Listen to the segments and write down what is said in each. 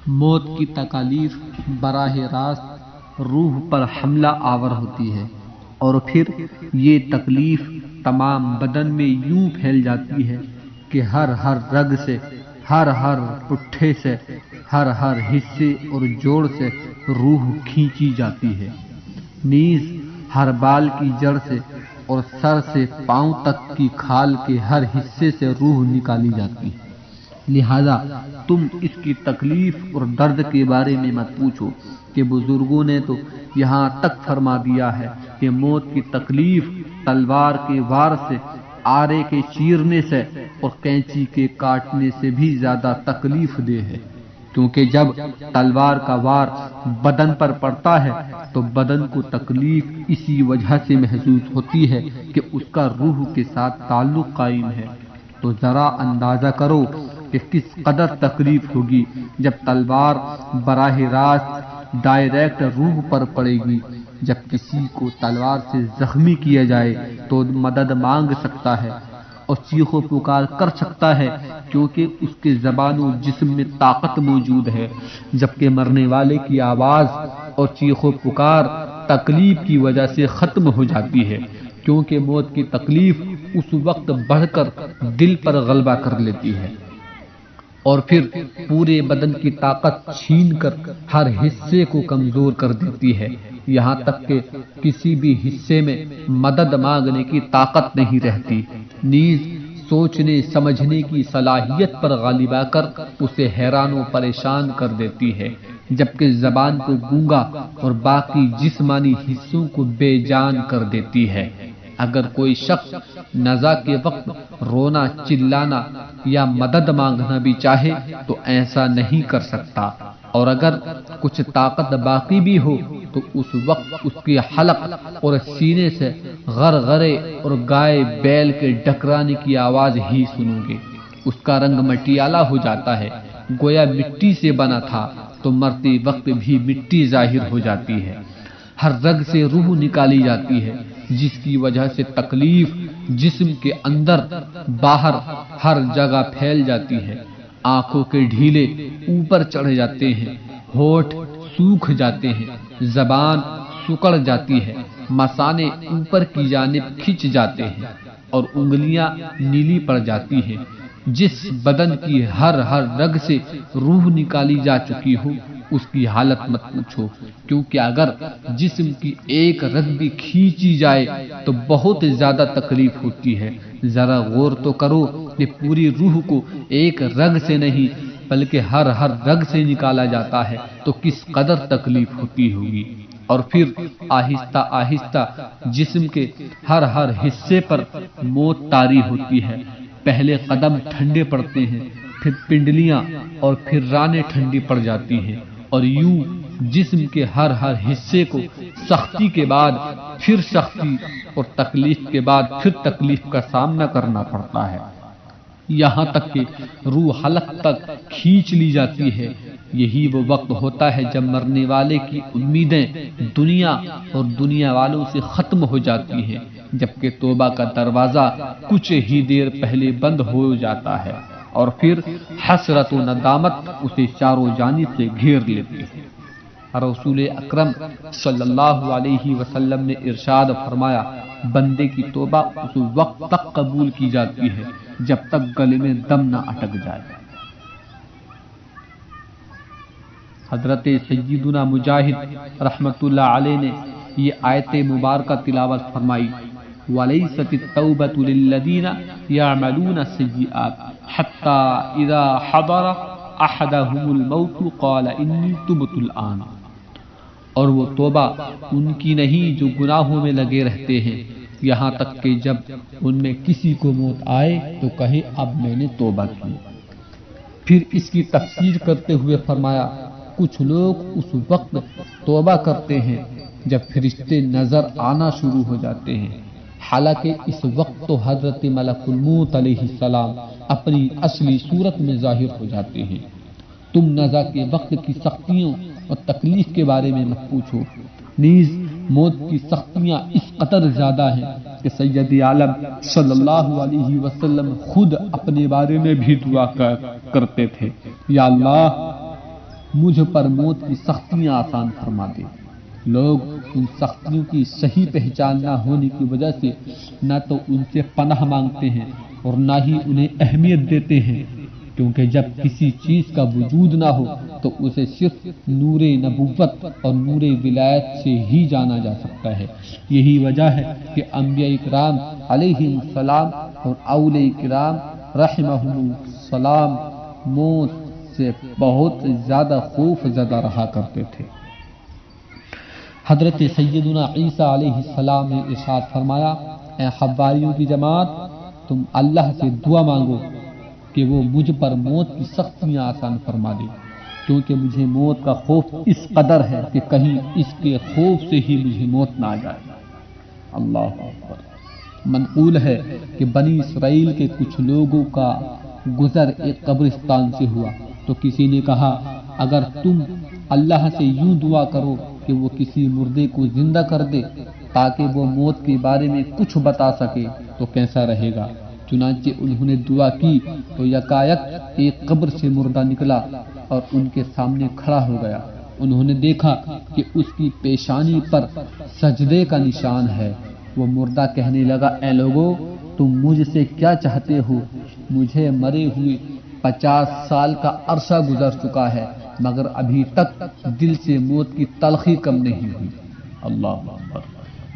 موت کی تکالیف براہ راست روح پر حملہ آور ہوتی ہے، اور پھر یہ تکلیف تمام بدن میں یوں پھیل جاتی ہے کہ ہر رگ سے، ہر پٹھے سے، ہر حصے اور جوڑ سے روح کھینچی جاتی ہے، نیز ہر بال کی جڑ سے اور سر سے پاؤں تک کی کھال کے ہر حصے سے روح نکالی جاتی ہے۔ لہذا تم اس کی تکلیف اور درد کے بارے میں مت پوچھو کہ بزرگوں نے تو یہاں تک فرما دیا ہے کہ موت کی تکلیف تلوار کے وار سے، آرے کے چیرنے سے اور کینچی کے کاٹنے سے بھی زیادہ تکلیف دہ ہے، کیونکہ جب تلوار کا وار بدن پر پڑتا ہے تو بدن کو تکلیف اسی وجہ سے محسوس ہوتی ہے کہ اس کا روح کے ساتھ تعلق قائم ہے۔ تو ذرا اندازہ کرو کہ کس قدر تکلیف ہوگی جب تلوار براہ راست ڈائریکٹ روح پر پڑے گی۔ جب کسی کو تلوار سے زخمی کیا جائے تو مدد مانگ سکتا ہے اور چیخ و پکار کر سکتا ہے، کیونکہ اس کے زبان و جسم میں طاقت موجود ہے، جبکہ مرنے والے کی آواز اور چیخ و پکار تکلیف کی وجہ سے ختم ہو جاتی ہے، کیونکہ موت کی تکلیف اس وقت بڑھ کر دل پر غلبہ کر لیتی ہے اور پھر پورے بدن کی طاقت چھین کر ہر حصے کو کمزور کر دیتی ہے، یہاں تک کہ کسی بھی حصے میں مدد مانگنے کی طاقت نہیں رہتی، نیز سوچنے سمجھنے کی صلاحیت پر غالب آ کر اسے حیران و پریشان کر دیتی ہے، جبکہ زبان کو گونگا اور باقی جسمانی حصوں کو بے جان کر دیتی ہے۔ اگر کوئی شخص نزا کے وقت رونا، چلانا یا مدد مانگنا بھی چاہے تو ایسا نہیں کر سکتا، اور اگر کچھ طاقت باقی بھی ہو تو اس وقت اس کے حلق اور سینے سے غرغرے اور گائے بیل کے ڈکرانے کی آواز ہی سنو گے۔ اس کا رنگ مٹیالہ ہو جاتا ہے، گویا مٹی سے بنا تھا، تو مرتے وقت بھی مٹی ظاہر ہو جاتی ہے۔ ہر رگ سے روح نکالی جاتی ہے، جس کی وجہ سے تکلیف جسم کے اندر باہر ہر جگہ پھیل جاتی ہے۔ آنکھوں کے ڈھیلے اوپر چڑھ جاتے ہیں، ہونٹ سوکھ جاتے ہیں، زبان سکڑ جاتی ہے، مثانے اوپر کی جانب کھنچ جاتے ہیں اور انگلیاں نیلی پڑ جاتی ہیں۔ جس بدن کی ہر رگ سے روح نکالی جا چکی ہو اس کی حالت مت پوچھو، کیونکہ اگر جسم کی ایک رگ بھی کھینچی جائے تو بہت زیادہ تکلیف ہوتی ہے۔ ذرا غور تو کرو کہ پوری روح کو ایک رگ سے نہیں بلکہ ہر رگ سے نکالا جاتا ہے تو کس قدر تکلیف ہوتی ہوگی، اور پھر آہستہ آہستہ جسم کے ہر حصے پر موت طاری ہوتی ہے۔ پہلے قدم ٹھنڈے پڑتے ہیں، پھر پنڈلیاں اور پھر رانیں ٹھنڈی پڑ جاتی ہیں، اور یوں جسم کے ہر حصے کو سختی کے بعد پھر سختی اور تکلیف کے بعد پھر تکلیف کا سامنا کرنا پڑتا ہے، یہاں تک کہ روح حلق تک کھینچ لی جاتی ہے۔ یہی وہ وقت ہوتا ہے جب مرنے والے کی امیدیں دنیا اور دنیا والوں سے ختم ہو جاتی ہیں، جبکہ توبہ کا دروازہ کچھ ہی دیر پہلے بند ہو جاتا ہے، اور پھر حسرت و ندامت اسے چاروں جانب سے گھیر لیتی ہے۔ رسول اکرم صلی اللہ علیہ وسلم نے ارشاد فرمایا، بندے کی توبہ اس وقت تک قبول کی جاتی ہے جب تک گلے میں دم نہ اٹک جائے۔ حضرت سیدنا مجاہد رحمت اللہ علیہ نے یہ آیت مبارکہ تلاوت فرمائی، وَلَيْسَتِ التَّوْبَةُ لِلَّذِينَ يَعْمَلُونَ السَّيِّئَاتِ حَتَّى إِذَا حَضَرَ أَحَدَهُمُ الْمَوْتُ قَالَ إِنِّي تُبْتُ الْآنَ، اور وہ توبہ ان کی نہیں جو گناہوں میں لگے رہتے ہیں، یہاں تک کہ جب ان میں کسی کو موت آئے تو کہے اب میں نے توبہ کی۔ پھر اس کی تفسیر کرتے ہوئے فرمایا، کچھ لوگ اس وقت توبہ کرتے ہیں جب فرشتے نظر آنا شروع ہو جاتے ہیں، حالانکہ اس وقت تو حضرت ملک الموت علیہ السلام اپنی اصلی صورت میں ظاہر ہو جاتے ہیں۔ تم نزا کے وقت کی سختیوں اور تکلیف کے بارے میں مت پوچھو، نیز موت کی سختیاں اس قدر زیادہ ہیں کہ سید عالم صلی اللہ علیہ وسلم خود اپنے بارے میں بھی دعا کرتے تھے، یا اللہ مجھ پر موت کی سختیاں آسان فرما دے۔ لوگ ان سختیوں کی صحیح پہچان نہ ہونے کی وجہ سے نہ تو ان سے پناہ مانگتے ہیں اور نہ ہی انہیں اہمیت دیتے ہیں، کیونکہ جب کسی چیز کا وجود نہ ہو تو اسے صرف نور نبوت اور نور ولایت سے ہی جانا جا سکتا ہے۔ یہی وجہ ہے کہ انبیاء کرام علیہم السلام اور اولیاء کرام رحمہم السلام موت سے بہت زیادہ خوف زدہ رہا کرتے تھے۔ حضرت سیدنا عیسیٰ علیہ السلام نے ارشاد فرمایا، اے حواریوں کی جماعت، تم اللہ سے دعا مانگو کہ وہ مجھ پر موت کی سختیاں آسان فرما دے، کیونکہ مجھے موت کا خوف اس قدر ہے کہ کہیں اس کے خوف سے ہی مجھے موت نہ آ جائے۔ اللہ اکبر۔ منقول ہے کہ بنی اسرائیل کے کچھ لوگوں کا گزر ایک قبرستان سے ہوا تو کسی نے کہا، اگر تم اللہ سے یوں دعا کرو کہ وہ کسی مردے کو زندہ کر دے تاکہ وہ موت کے بارے میں کچھ بتا سکے تو کیسا رہے گا؟ چنانچہ انہوں نے دعا کی تو یکایک ایک قبر سے مردہ نکلا اور ان کے سامنے کھڑا ہو گیا۔ انہوں نے دیکھا کہ اس کی پیشانی پر سجدے کا نشان ہے۔ وہ مردہ کہنے لگا، اے لوگو، تم مجھ سے کیا چاہتے ہو؟ مجھے مرے ہوئے 50 سال کا عرصہ گزر چکا ہے مگر ابھی تک دل سے موت کی تلخی کم نہیں ہوئی۔ اللہ اکبر۔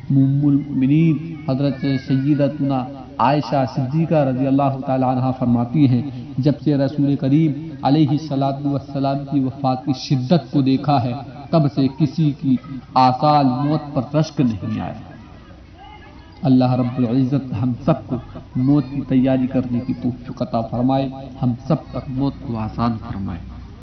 ام المؤمنین حضرت سیدتنا عائشہ صدیقہ رضی اللہ تعالی عنہا فرماتی ہیں، جب سے رسول کریم علیہ الصلوۃ والسلام کی وفات کی شدت کو دیکھا ہے تب سے کسی کی آثار موت پر رشک نہیں آیا۔ اللہ رب العزت ہم سب کو موت کی تیاری کرنے کی توفیق عطا فرمائے، ہم سب پر موت کو آسان فرمائے۔